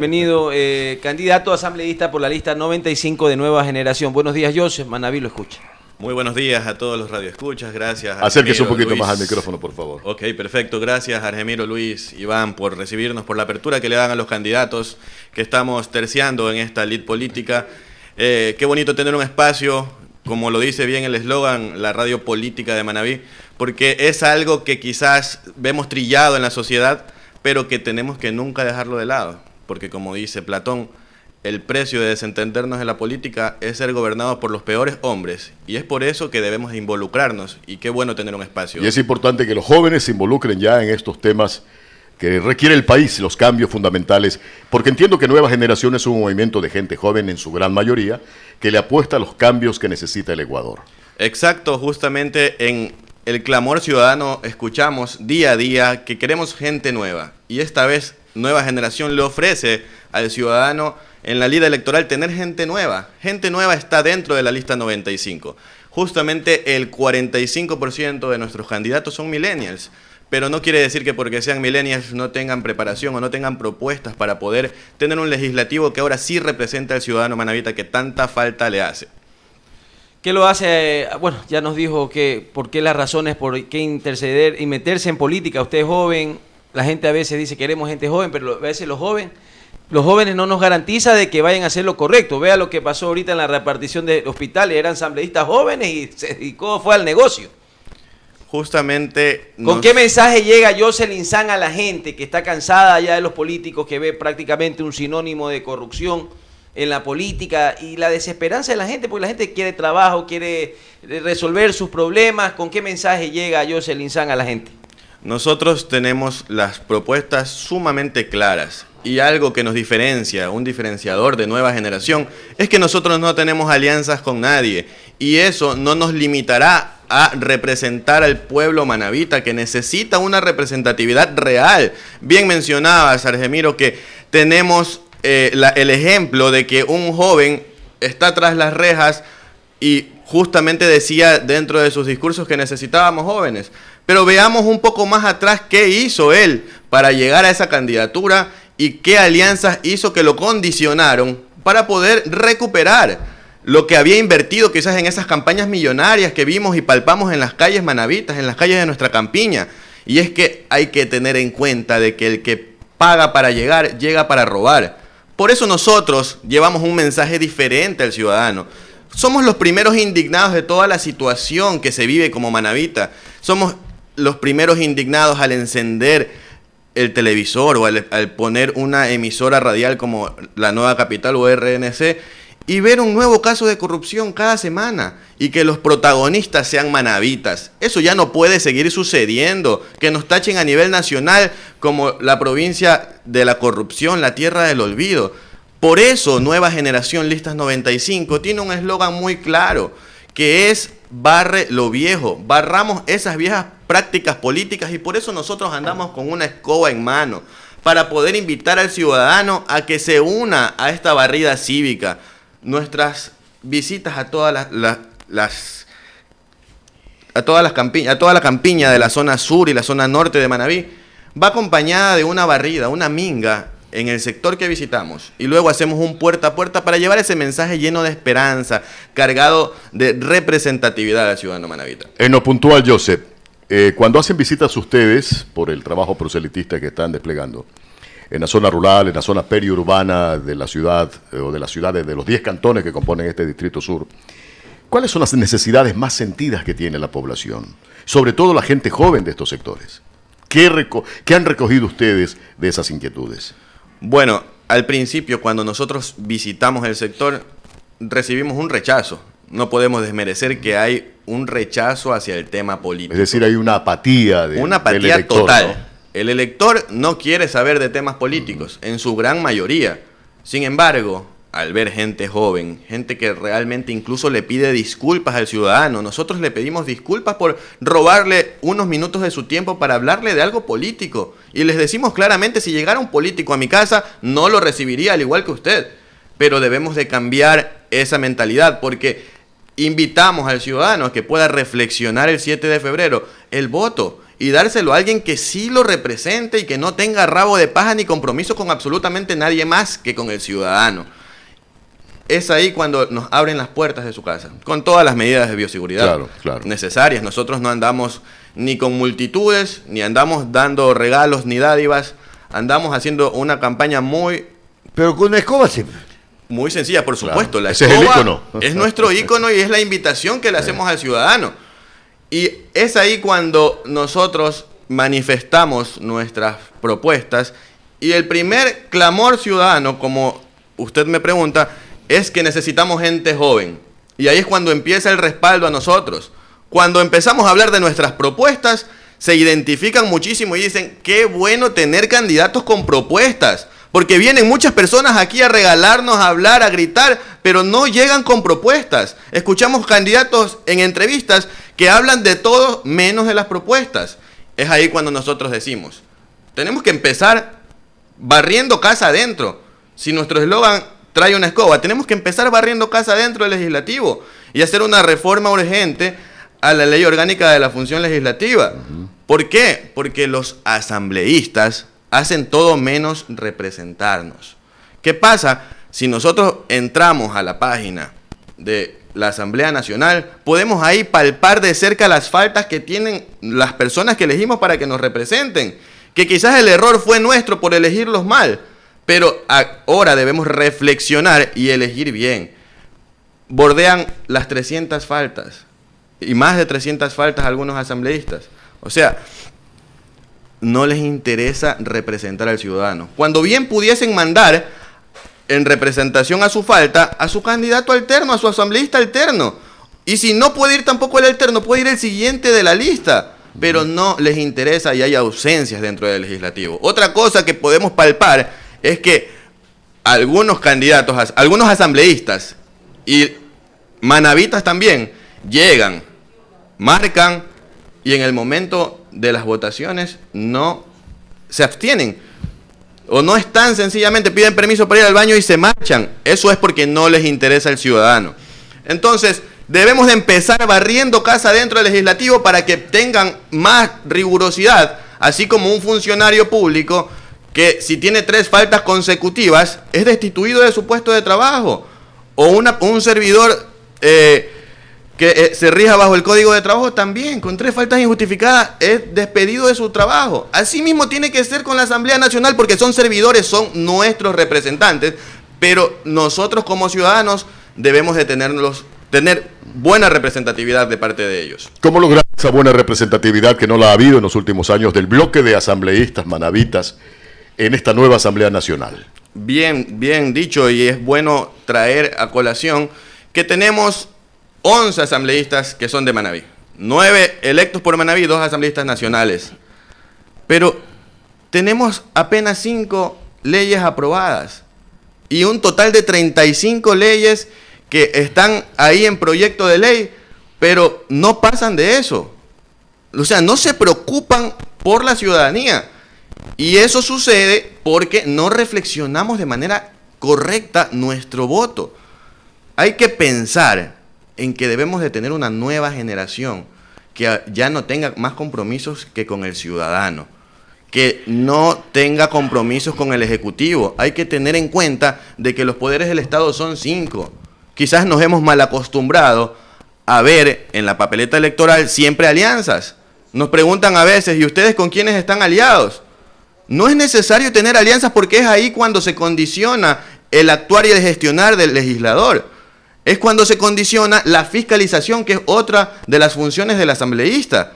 Bienvenido, candidato asambleísta por la lista 95 de Nueva Generación. Buenos días, Joseph. Manaví lo escucha. Muy buenos días a todos los radioescuchas. Gracias. Acérquese un poquito más al micrófono, por favor. Ok, perfecto. Gracias, Argemiro, Luis, Iván, por recibirnos, por la apertura que le dan a los candidatos que estamos terciando en esta lid política. Qué bonito tener un espacio, como lo dice bien el eslogan, la radio política de Manaví, porque es algo que quizás vemos trillado en la sociedad, pero que tenemos que nunca dejarlo de lado. Porque como dice Platón, el precio de desentendernos de la política es ser gobernados por los peores hombres. Y es por eso que debemos involucrarnos. Y qué bueno tener un espacio. Y es importante que los jóvenes se involucren ya en estos temas que requiere el país, los cambios fundamentales. Porque entiendo que Nueva Generación es un movimiento de gente joven en su gran mayoría, que le apuesta a los cambios que necesita el Ecuador. Exacto, justamente en el clamor ciudadano escuchamos día a día que queremos gente nueva. Y esta vez Nueva Generación le ofrece al ciudadano en la lista electoral tener gente nueva. Gente nueva está dentro de la lista 95. Justamente el 45% de nuestros candidatos son millennials. Pero no quiere decir que porque sean millennials no tengan preparación o no tengan propuestas para poder tener un legislativo que ahora sí representa al ciudadano manavita que tanta falta le hace. ¿Qué lo hace? Bueno, ya nos dijo que por qué las razones, por qué interceder y meterse en política. Usted es joven. La gente a veces dice queremos gente joven, pero a veces los jóvenes no nos garantiza de que vayan a hacer lo correcto. Vea lo que pasó ahorita en la repartición de hospitales, eran asambleístas jóvenes y se dedicó, fue al negocio. Justamente... ¿Con qué mensaje llega Jocelyn San a la gente que está cansada ya de los políticos, que ve prácticamente un sinónimo de corrupción en la política y la desesperanza de la gente, porque la gente quiere trabajo, quiere resolver sus problemas? ¿Con qué mensaje llega Jocelyn San a la gente? Nosotros tenemos las propuestas sumamente claras y algo que nos diferencia, un diferenciador de Nueva Generación, es que nosotros no tenemos alianzas con nadie y eso no nos limitará a representar al pueblo manavita que necesita una representatividad real. Bien mencionabas, Argemiro, que tenemos el ejemplo de que un joven está tras las rejas y justamente decía dentro de sus discursos que necesitábamos jóvenes. Pero veamos un poco más atrás qué hizo él para llegar a esa candidatura y qué alianzas hizo que lo condicionaron para poder recuperar lo que había invertido quizás en esas campañas millonarias que vimos y palpamos en las calles manavitas, en las calles de nuestra campiña. Y es que hay que tener en cuenta de que el que paga para llegar, llega para robar. Por eso nosotros llevamos un mensaje diferente al ciudadano. Somos los primeros indignados de toda la situación que se vive como manavita. Somos los primeros indignados al encender el televisor o al poner una emisora radial como La Nueva Capital o RNC y ver un nuevo caso de corrupción cada semana y que los protagonistas sean manavitas. Eso ya no puede seguir sucediendo, que nos tachen a nivel nacional como la provincia de la corrupción, la tierra del olvido. Por eso Nueva Generación Listas 95 tiene un eslogan muy claro, que es barre lo viejo, barramos esas viejas prácticas políticas y por eso nosotros andamos con una escoba en mano, para poder invitar al ciudadano a que se una a esta barrida cívica. Nuestras visitas a toda la campiña de la zona sur y la zona norte de Manaví va acompañada de una barrida, una minga en el sector que visitamos y luego hacemos un puerta a puerta para llevar ese mensaje lleno de esperanza, cargado de representatividad al ciudadano manavita. En lo puntual, Joseph, cuando hacen visitas ustedes por el trabajo proselitista que están desplegando en la zona rural, en la zona periurbana de la ciudad o de las ciudades de los 10 cantones que componen este distrito sur, ¿cuáles son las necesidades más sentidas que tiene la población? Sobre todo la gente joven de estos sectores. ¿Qué han recogido ustedes de esas inquietudes? Bueno, al principio cuando nosotros visitamos el sector recibimos un rechazo. No podemos desmerecer que hay un rechazo hacia el tema político. Es decir, hay una apatía del elector, total. ¿no? El elector no quiere saber de temas políticos, en su gran mayoría. Sin embargo, al ver gente joven, gente que realmente incluso le pide disculpas al ciudadano, nosotros le pedimos disculpas por robarle unos minutos de su tiempo para hablarle de algo político. Y les decimos claramente, si llegara un político a mi casa, no lo recibiría al igual que usted. Pero debemos de cambiar esa mentalidad porque invitamos al ciudadano a que pueda reflexionar el 7 de febrero. El voto y dárselo a alguien que sí lo represente y que no tenga rabo de paja ni compromiso con absolutamente nadie más que con el ciudadano. Es ahí cuando nos abren las puertas de su casa, con todas las medidas de bioseguridad necesarias. Nosotros no andamos ni con multitudes, ni andamos dando regalos ni dádivas, andamos haciendo una campaña muy... Pero con una escoba siempre. Muy sencilla, por supuesto. La Ese escoba es el ícono. es nuestro ícono y es la invitación que le hacemos al ciudadano. Y es ahí cuando nosotros manifestamos nuestras propuestas y el primer clamor ciudadano, como usted me pregunta, es que necesitamos gente joven. Y ahí es cuando empieza el respaldo a nosotros. Cuando empezamos a hablar de nuestras propuestas, se identifican muchísimo y dicen, qué bueno tener candidatos con propuestas. Porque vienen muchas personas aquí a regalarnos, a hablar, a gritar, pero no llegan con propuestas. Escuchamos candidatos en entrevistas que hablan de todo menos de las propuestas. Es ahí cuando nosotros decimos, tenemos que empezar barriendo casa adentro. Si nuestro eslogan trae una escoba, tenemos que empezar barriendo casa adentro del legislativo y hacer una reforma urgente a la ley orgánica de la función legislativa. ¿Por qué? Porque los asambleístas hacen todo menos representarnos. ¿Qué pasa? Si nosotros entramos a la página de la Asamblea Nacional, podemos ahí palpar de cerca las faltas que tienen las personas que elegimos para que nos representen. Que quizás el error fue nuestro por elegirlos mal, pero ahora debemos reflexionar y elegir bien. Bordean las 300 faltas y más de 300 faltas algunos asambleístas. O sea, no les interesa representar al ciudadano. Cuando bien pudiesen mandar en representación a su falta a su candidato alterno, a su asambleísta alterno. Y si no puede ir tampoco el alterno, puede ir el siguiente de la lista. Pero no les interesa y hay ausencias dentro del legislativo. Otra cosa que podemos palpar es que algunos candidatos, algunos asambleístas y manavitas también llegan, marcan y en el momento de las votaciones no se abstienen o no están, sencillamente piden permiso para ir al baño y se marchan. Eso es porque no les interesa el ciudadano. Entonces debemos de empezar barriendo casa dentro del legislativo para que tengan más rigurosidad, así como un funcionario público que si tiene 3 faltas consecutivas es destituido de su puesto de trabajo, o un servidor que se rija bajo el Código de Trabajo también, con 3 faltas injustificadas, es despedido de su trabajo. Así mismo tiene que ser con la Asamblea Nacional, porque son servidores, son nuestros representantes, pero nosotros como ciudadanos debemos de tener buena representatividad de parte de ellos. ¿Cómo lograr esa buena representatividad que no la ha habido en los últimos años del bloque de asambleístas manavitas en esta nueva Asamblea Nacional? Bien dicho, y es bueno traer a colación que tenemos 11 asambleístas que son de Manaví, 9 electos por Manaví, 2 asambleístas nacionales. Pero tenemos apenas 5 leyes aprobadas y un total de 35 leyes que están ahí en proyecto de ley, pero no pasan de eso. O sea, no se preocupan por la ciudadanía. Y eso sucede porque no reflexionamos de manera correcta nuestro voto. Hay que pensar en que debemos de tener una nueva generación que ya no tenga más compromisos que con el ciudadano, que no tenga compromisos con el Ejecutivo. Hay que tener en cuenta de que los poderes del Estado son 5. Quizás nos hemos mal acostumbrado a ver en la papeleta electoral siempre alianzas. Nos preguntan a veces, ¿y ustedes con quiénes están aliados? No es necesario tener alianzas porque es ahí cuando se condiciona el actuar y el gestionar del legislador. Es cuando se condiciona la fiscalización, que es otra de las funciones del asambleísta.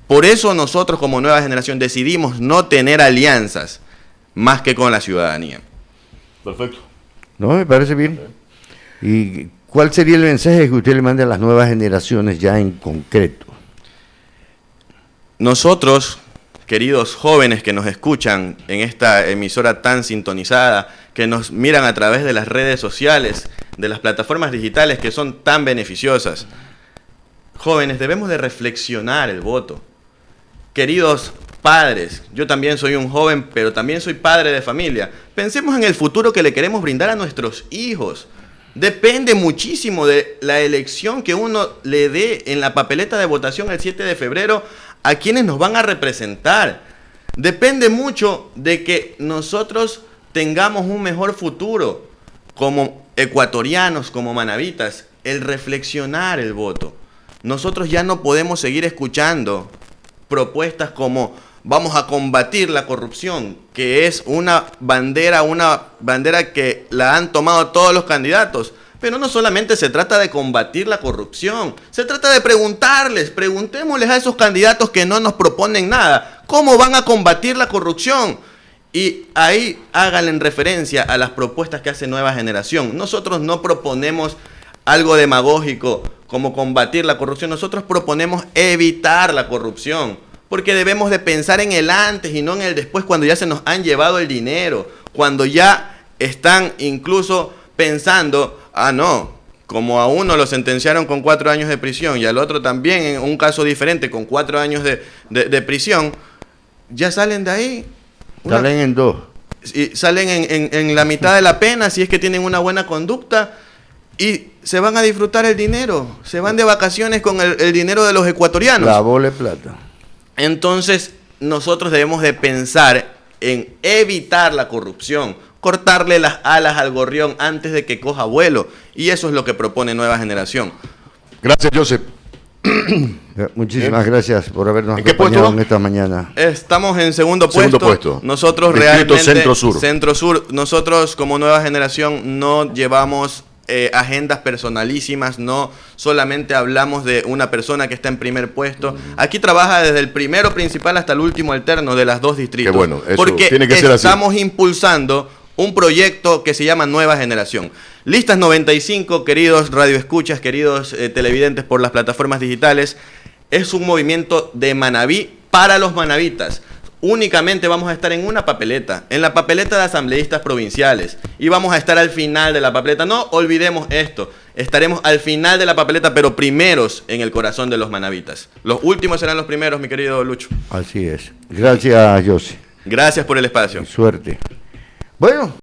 Por eso nosotros como nueva generación decidimos no tener alianzas más que con la ciudadanía. Perfecto. No, me parece bien. ¿Y cuál sería el mensaje que usted le manda a las nuevas generaciones ya en concreto? Nosotros, queridos jóvenes que nos escuchan en esta emisora tan sintonizada, que nos miran a través de las redes sociales, de las plataformas digitales que son tan beneficiosas, jóvenes, debemos de reflexionar el voto. Queridos padres, yo también soy un joven, pero también soy padre de familia. Pensemos en el futuro que le queremos brindar a nuestros hijos. Depende muchísimo de la elección que uno le dé en la papeleta de votación el 7 de febrero a quienes nos van a representar. Depende mucho de que nosotros tengamos un mejor futuro como ecuatorianos, como manavitas, el reflexionar el voto. Nosotros ya no podemos seguir escuchando propuestas como vamos a combatir la corrupción, que es una bandera que la han tomado todos los candidatos. Pero no solamente se trata de combatir la corrupción, se trata de preguntémosles a esos candidatos que no nos proponen nada, ¿cómo van a combatir la corrupción? Y ahí háganle en referencia a las propuestas que hace Nueva Generación. Nosotros no proponemos algo demagógico como combatir la corrupción, nosotros proponemos evitar la corrupción, porque debemos de pensar en el antes y no en el después, cuando ya se nos han llevado el dinero, cuando ya están incluso pensando, no, como a uno lo sentenciaron con 4 años de prisión y al otro también en un caso diferente con 4 años de prisión, ya salen de ahí. Salen en 2. Y salen en la mitad de la pena si es que tienen una buena conducta y se van a disfrutar el dinero, se van de vacaciones con el dinero de los ecuatorianos. La bola de plata. Entonces nosotros debemos de pensar en evitar la corrupción, cortarle las alas al gorrión antes de que coja vuelo, y eso es lo que propone Nueva Generación. Gracias, Joseph. Muchísimas gracias por habernos ¿En qué acompañado puesto? en esta mañana. Estamos en segundo puesto. Nosotros Distrito realmente Centro-Sur. Centro-Sur. Nosotros como Nueva Generación no llevamos agendas personalísimas, no solamente hablamos de una persona que está en primer puesto. Aquí trabaja desde el primero principal hasta el último alterno de las 2 distritos. Qué bueno, eso porque tiene que ser así. Estamos impulsando un proyecto que se llama Nueva Generación. Listas 95, queridos radioescuchas, queridos televidentes por las plataformas digitales, es un movimiento de Manaví para los manavitas. Únicamente vamos a estar en una papeleta, en la papeleta de asambleístas provinciales, y vamos a estar al final de la papeleta. No olvidemos esto, estaremos al final de la papeleta, pero primeros en el corazón de los manavitas. Los últimos serán los primeros, mi querido Lucho. Así es. Gracias, José. Gracias por el espacio. Suerte. Bueno.